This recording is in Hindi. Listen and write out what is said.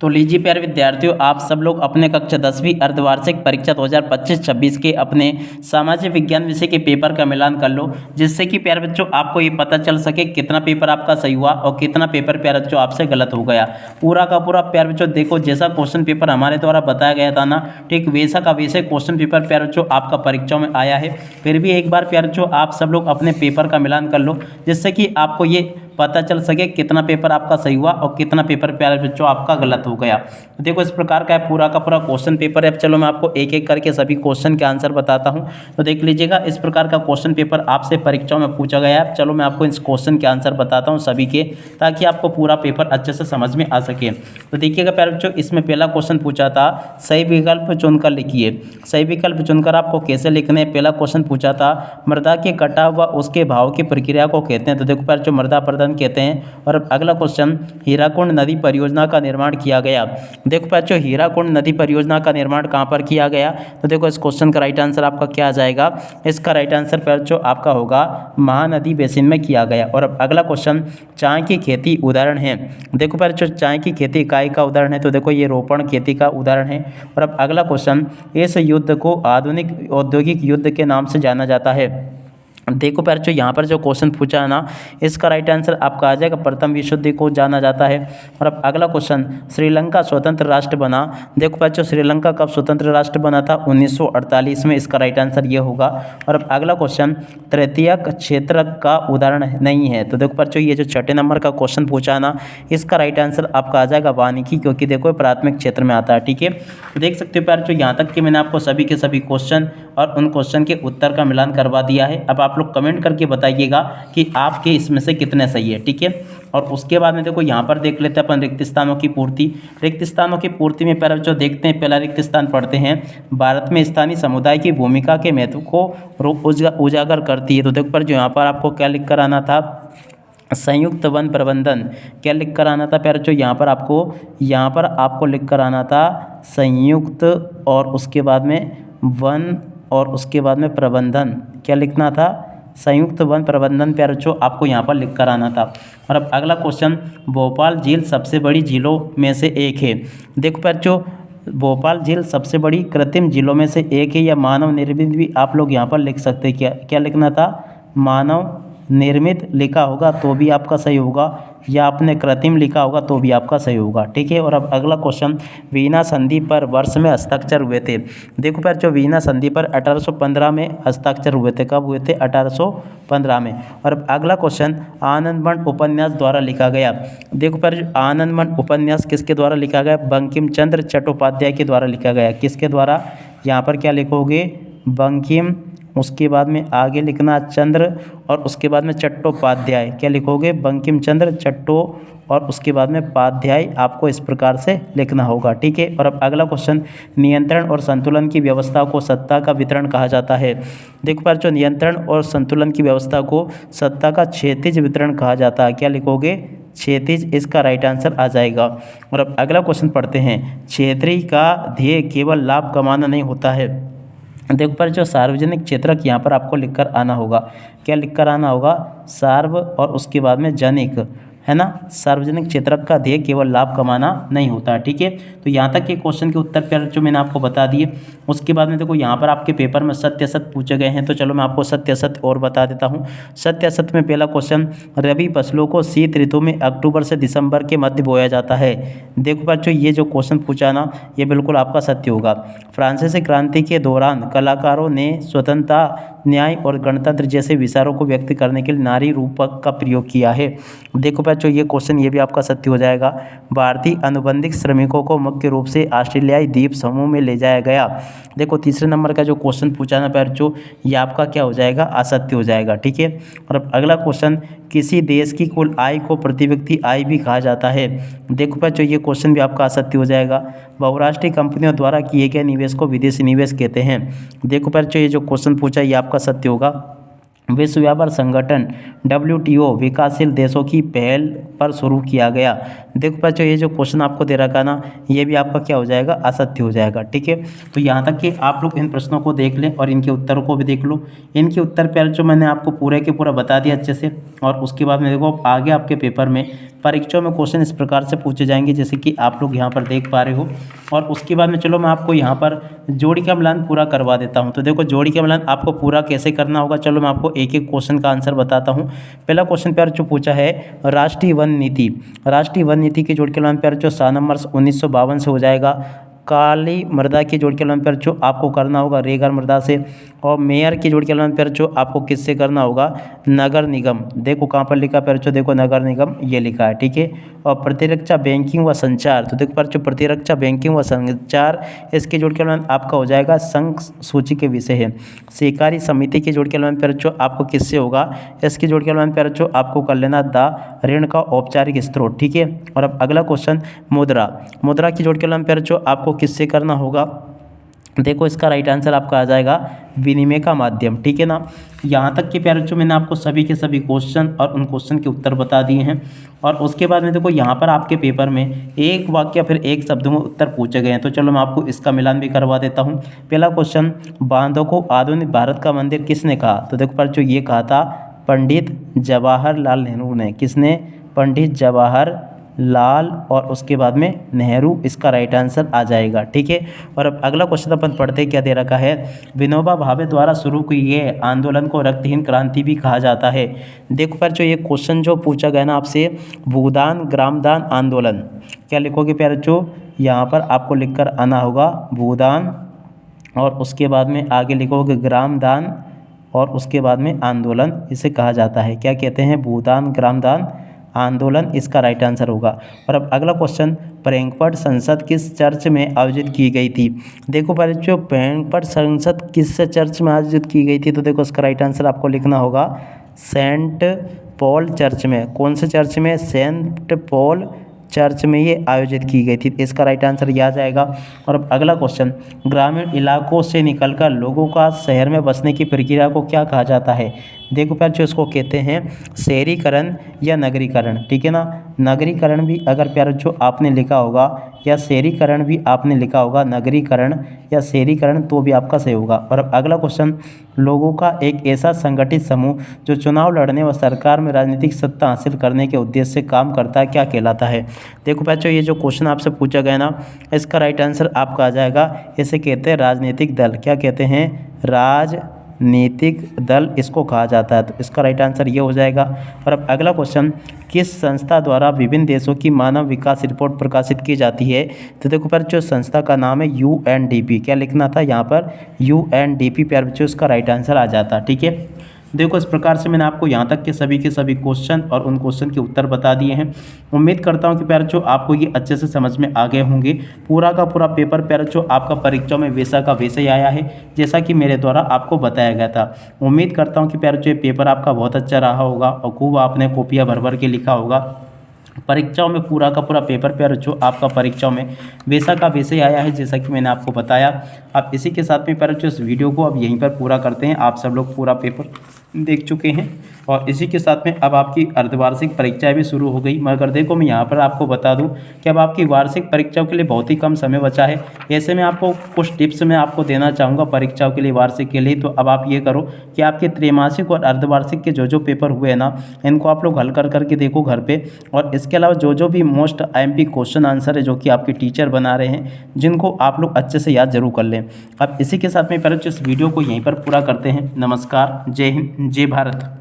तो लीजिए प्यारे विद्यार्थियों, आप सब लोग अपने कक्षा 10वीं अर्धवार्षिक परीक्षा 2025-26 के अपने सामाजिक विज्ञान विषय के पेपर का मिलान कर लो, जिससे कि प्यारे बच्चों आपको ये पता चल सके कितना पेपर आपका सही हुआ और कितना पेपर प्यारे बच्चों आपसे गलत हो गया। पूरा का पूरा प्यारे बच्चों देखो, जैसा क्वेश्चन पेपर हमारे द्वारा बताया गया था ना, ठीक वैसा का वैसे क्वेश्चन पेपर प्यारे बच्चों आपका परीक्षा में आया है। फिर भी एक बार प्यारे बच्चों आप सब लोग अपने पेपर का मिलान कर लो, जिससे कि आपको ये पता चल सके कितना पेपर आपका सही हुआ और कितना पेपर प्यारे बच्चों आपका गलत हो गया। तो देखो इस प्रकार का है पूरा का पूरा क्वेश्चन पेपर है। अब चलो मैं आपको एक एक करके सभी क्वेश्चन के आंसर बताता हूं। तो देख लीजिएगा, इस प्रकार का क्वेश्चन पेपर आपसे परीक्षाओं में पूछा गया है। चलो मैं आपको इस क्वेश्चन के आंसर बताता हूँ सभी के, ताकि आपको पूरा पेपर अच्छे से समझ में आ सके। तो देखिएगा प्यारे बच्चों, इसमें पहला क्वेश्चन पूछा था सही विकल्प चुनकर लिखिए। सही विकल्प चुनकर आपको कैसे लिखने हैं। पहला क्वेश्चन पूछा था मृदा के कटाव व उसके भाव की प्रक्रिया को कहते हैं। तो देखो प्यारे बच्चों, मृदा अपरदन कहते हैं। और अगला क्वेश्चन, हीराकुंड नदी परियोजना का निर्माण किया गया। देखो बच्चों, हीराकुंड नदी परियोजना का निर्माण कहाँ पर किया गया। तो देखो इस क्वेश्चन का राइट आंसर आपका क्या आ जाएगा। इसका राइट आंसर बच्चों आपका होगा महानदी बेसिन में किया गया। और अब अगला क्वेश्चन, चाय की खेती उदाहरण है। देखो बच्चों, चाय की खेती इकाई का उदाहरण है। तो देखो ये रोपण खेती का उदाहरण है। और अब अगला क्वेश्चन, इस युद्ध को आधुनिक औद्योगिक युद्ध के नाम से जाना जाता है। देखो बच्चों, यहाँ पर जो क्वेश्चन पूछा है ना, इसका राइट आंसर आपका आ जाएगा प्रथम विश्व युद्ध को जाना जाता है। और अब अगला क्वेश्चन, श्रीलंका स्वतंत्र राष्ट्र बना। देखो बच्चों, श्रीलंका कब स्वतंत्र राष्ट्र बना था, 1948 में। इसका राइट आंसर ये होगा। और अब अगला क्वेश्चन, तृतीयक क्षेत्र का उदाहरण नहीं है। तो देखो बच्चों, ये जो छठे नंबर का क्वेश्चन पूछा है ना, इसका राइट आंसर आपका आ जाएगा वानिकी, क्योंकि देखो प्राथमिक क्षेत्र में आता है। ठीक है, तो देख सकते हो बच्चों, यहाँ तक कि मैंने आपको सभी के सभी क्वेश्चन और उन क्वेश्चन के उत्तर का मिलान करवा दिया है। अब आप लोग कमेंट करके बताइएगा कि आपके इसमें से कितने सही है। ठीक है, और उसके बाद में देखो यहाँ पर देख लेते हैं अपन रिक्त स्थानों की पूर्ति। रिक्त स्थानों की पूर्ति में पहले जो देखते हैं, पहला रिक्त स्थान पढ़ते हैं, भारत में स्थानीय समुदाय की भूमिका के महत्व को उजागर करती है। तो देखो पर जो यहाँ पर आपको क्या लिख कर आना था, संयुक्त वन प्रबंधन। क्या लिख कर आना था प्यारे बच्चों, यहाँ पर आपको लिख कर आना था संयुक्त, और उसके बाद में वन, और उसके बाद में प्रबंधन। क्या लिखना था, संयुक्त वन प्रबंधन प्यारे बच्चों आपको यहाँ पर लिख कर आना था। और अब अगला क्वेश्चन, भोपाल झील सबसे बड़ी झीलों में से एक है। देखो प्यारे बच्चों, भोपाल झील सबसे बड़ी कृत्रिम झीलों में से एक है, या मानव निर्मित भी आप लोग यहाँ पर लिख सकते हैं। क्या लिखना था, मानव निर्मित लिखा होगा तो भी आपका सही होगा, या आपने कृत्रिम लिखा होगा तो भी आपका सही होगा। ठीक है, और अब अगला क्वेश्चन, वीना संधि पर वर्ष में हस्ताक्षर हुए थे। देखो पर जो वीना संधि पर 1815 में हस्ताक्षर हुए थे। कब हुए थे, 1815 में। और अब अगला क्वेश्चन, आनंदमठ उपन्यास द्वारा लिखा गया। देखो पर आनंदमठ उपन्यास किसके द्वारा लिखा गया, बंकिम चंद्र चट्टोपाध्याय के द्वारा लिखा गया। किसके द्वारा, यहाँ पर क्या लिखोगे, बंकिम, उसके बाद में आगे लिखना चंद्र, और उसके बाद में चट्टोपाध्याय। क्या लिखोगे, बंकिम चंद्र चट्टो, और उसके बाद में पाध्याय। आपको इस प्रकार से लिखना होगा। ठीक है, और अब अगला क्वेश्चन, नियंत्रण और संतुलन की व्यवस्था को सत्ता का वितरण कहा जाता है। देखो पर जो नियंत्रण और संतुलन की व्यवस्था को सत्ता का क्षैतिज वितरण कहा जाता है। क्या लिखोगे, क्षैतिज। इसका राइट आंसर आ जाएगा। और अब अगला क्वेश्चन पढ़ते हैं, क्षेत्रीय का ध्येय केवल लाभ कमाना नहीं होता है। देखो पर जो सार्वजनिक क्षेत्रक यहाँ पर आपको लिखकर आना होगा। क्या लिखकर आना होगा, सार्व, और उसके बाद में जनिक, है ना। सार्वजनिक क्षेत्रक का ध्येय केवल लाभ कमाना नहीं होता। ठीक है, तो यहाँ तक के क्वेश्चन के उत्तर प्यारे जो मैंने आपको बता दिए। उसके बाद में देखो यहाँ पर आपके पेपर में सत्य असत्य पूछे गए हैं। तो चलो मैं आपको सत्य असत्य और बता देता हूँ। सत्य असत्य में पहला क्वेश्चन, रबी फसलों को शीत ऋतु में अक्टूबर से दिसंबर के मध्य बोया जाता है। देखो बच्चों, ये जो क्वेश्चन पूछा ना, ये बिल्कुल आपका सत्य होगा। फ्रांसीसी क्रांति के दौरान कलाकारों ने स्वतंत्रता, न्याय और गणतंत्र जैसे विचारों को व्यक्त करने के लिए नारी रूपक का प्रयोग किया है। देखो बच्चों, ये क्वेश्चन ये भी आपका सत्य हो जाएगा। भारतीय अनुबंधित श्रमिकों को मुख्य रूप से ऑस्ट्रेलियाई द्वीप समूह में ले जाया गया। देखो तीसरे नंबर का जो क्वेश्चन पूछा ना बच्चों, ये आपका क्या हो जाएगा, असत्य हो जाएगा। ठीक है, और अब अगला क्वेश्चन, किसी देश की कुल आय को प्रति व्यक्ति आय भी कहा जाता है। देखो बच्चों, ये क्वेश्चन भी आपका असत्य हो जाएगा। बहुराष्ट्रीय कंपनियों द्वारा किए गए निवेश को विदेशी निवेश कहते हैं। देखो बच्चों, ये जो क्वेश्चन पूछा ये आपका सत्य होगा। विश्व व्यापार संगठन WTO विकासशील देशों की पहल पर शुरू किया गया। देखो बच्चों, ये जो क्वेश्चन आपको दे रखा ना, ये भी आपका क्या हो जाएगा, असत्य हो जाएगा। ठीक है, तो यहाँ तक कि आप लोग इन प्रश्नों को देख लें और इनके उत्तरों को भी देख लो। इनके उत्तर प्यारे जो मैंने आपको पूरे के पूरा बता दिया अच्छे से। और उसके बाद में देखो आगे आपके पेपर में परीक्षाओं में क्वेश्चन इस प्रकार से पूछे जाएंगे जैसे कि आप लोग यहाँ पर देख पा रहे हो। और उसके बाद में चलो मैं आपको यहाँ पर जोड़ी का मिलान पूरा करवा देता हूँ। तो देखो जोड़ी का मिलान आपको पूरा कैसे करना होगा, चलो मैं आपको एक एक क्वेश्चन का आंसर बताता हूँ। पहला क्वेश्चन प्यार जो पूछा है राष्ट्रीय वन नीति, राष्ट्रीय वन नीति के जोड़ के मिलान प्यार जो 7 नंबर 1952 से हो जाएगा। काली मृदा की जोड़ के मिलान प्यार जो आपको करना होगा रेगर मृदा से। और मेयर की जोड़ के मिलान प्यार जो आपको किससे करना होगा, नगर निगम। देखो कहाँ पर लिखा प्यार जो, देखो नगर निगम ये लिखा है, ठीक है। और प्रतिरक्षा बैंकिंग व संचार, तो देखो प्यार जो प्रतिरक्षा बैंकिंग व संचार, इसके जोड़ के मिलान आपका हो जाएगा संघ सूची के विषय है। सहकारी समिति के जोड़ के मिलान प्यार जो आपको किससे होगा, इसके जोड़ के मिलान प्यार जो आपको कर लेना द ऋण का औपचारिक स्रोत, ठीक है। और अब अगला क्वेश्चन मुद्रा, मुद्रा की जोड़ के मिलान प्यार जो आपको किससे करना होगा, देखो इसका राइट आंसर आपका आ जाएगा विनिमय का माध्यम, ठीक है ना। यहाँ तक के प्यारे बच्चों मैंने आपको सभी के सभी क्वेश्चन और उन क्वेश्चन के उत्तर बता दिए हैं। और उसके बाद में देखो यहाँ पर आपके पेपर में एक वाक्य फिर एक शब्द में उत्तर पूछे गए हैं, तो चलो मैं आपको इसका मिलान भी करवा देता हूँ। पहला क्वेश्चन, बांधों को आधुनिक भारत का मंदिर किसने कहा, तो देखो पर जो ये कहा था पंडित जवाहरलाल नेहरू ने। किसने, पंडित जवाहरलाल और उसके बाद में नेहरू, इसका राइट आंसर आ जाएगा, ठीक है। और अब अगला क्वेश्चन अपन पढ़ते क्या दे रखा है, विनोबा भावे द्वारा शुरू किए आंदोलन को रक्तहीन क्रांति भी कहा जाता है। देखो पर जो ये क्वेश्चन जो पूछा गया ना आपसे, भूदान ग्रामदान आंदोलन, क्या लिखोगे प्यारे जो, यहाँ पर आपको लिखकर आना होगा भूदान और उसके बाद में आगे लिखोगे ग्रामदान और उसके बाद में आंदोलन, इसे कहा जाता है। क्या कहते हैं, भूदान ग्रामदान आंदोलन, इसका राइट आंसर होगा। और अब अगला क्वेश्चन, फ्रैंकफर्ट संसद किस चर्च में आयोजित की गई थी। देखो बच्चों फ्रैंकफर्ट संसद किस चर्च में आयोजित की गई थी, तो देखो इसका राइट आंसर आपको लिखना होगा सेंट पॉल चर्च में। कौन से चर्च में, सेंट पॉल चर्च में ये आयोजित की गई थी, इसका राइट आंसर ये आ जाएगा। और अब अगला क्वेश्चन, ग्रामीण इलाकों से निकलकर लोगों का शहर में बसने की प्रक्रिया को क्या कहा जाता है। देखो प्यार जो इसको कहते हैं शहरीकरण या नगरीकरण, ठीक है ना। नगरीकरण भी अगर प्यार जो आपने लिखा होगा या शहरीकरण भी आपने लिखा होगा, नगरीकरण या शहरीकरण, तो भी आपका सही होगा। और अब अगला क्वेश्चन, लोगों का एक ऐसा संगठित समूह जो चुनाव लड़ने व सरकार में राजनीतिक सत्ता हासिल करने के उद्देश्य से काम करता है, क्या कहलाता है। देखो बच्चों ये जो क्वेश्चन आपसे पूछा गया ना, इसका राइट आंसर आपका आ जाएगा, इसे कहते हैं राजनीतिक दल। क्या कहते हैं, राजनीतिक दल इसको कहा जाता है, तो इसका राइट आंसर ये हो जाएगा। और अब अगला क्वेश्चन, किस संस्था द्वारा विभिन्न देशों की मानव विकास रिपोर्ट प्रकाशित की जाती है। तो देखो पर जो संस्था का नाम है UNDP, क्या लिखना था यहाँ पर UNDP, प्यार बच्चों इसका राइट आंसर आ जाता, ठीक है। देखो इस प्रकार से मैंने आपको यहाँ तक के सभी क्वेश्चन और उन क्वेश्चन के उत्तर बता दिए हैं। उम्मीद करता हूँ कि प्यारे बच्चों आपको ये अच्छे से समझ में आ गए होंगे। पूरा का पूरा पेपर प्यारे बच्चों आपका परीक्षा में वैसा का वैसे ही आया है जैसा कि मेरे द्वारा आपको बताया गया था। उम्मीद करता हूँ कि प्यारे बच्चों ये पेपर आपका बहुत अच्छा रहा होगा और खूब आपने कॉपियाँ भर भर के लिखा होगा। परीक्षाओं में पूरा का पूरा पेपर प्यार जो आपका परीक्षाओं में वैसा का वैसे ही आया है जैसा कि मैंने आपको बताया। अब इसी के साथ में प्यार जो इस वीडियो को अब यहीं पर पूरा करते हैं। आप सब लोग पूरा पेपर देख चुके हैं और इसी के साथ में अब आपकी अर्धवार्षिक परीक्षाएं भी शुरू हो गई। मगर देखो मैं यहाँ पर आपको बता दूं कि अब आपकी वार्षिक परीक्षाओं के लिए बहुत ही कम समय बचा है। ऐसे में आपको कुछ टिप्स मैं आपको देना चाहूँगा परीक्षाओं के लिए, वार्षिक के लिए। तो अब आप ये करो कि आपके त्रैमासिक और अर्धवार्षिक के जो पेपर हुए हैं ना, इनको आप लोग हल करके देखो घर पर। और इसके अलावा जो भी मोस्ट IMP क्वेश्चन आंसर है जो कि आपके टीचर बना रहे हैं, जिनको आप लोग अच्छे से याद जरूर कर लें। अब इसी के साथ में पहले इस वीडियो को यहीं पर पूरा करते हैं। नमस्कार, जय हिंद, जय भारत।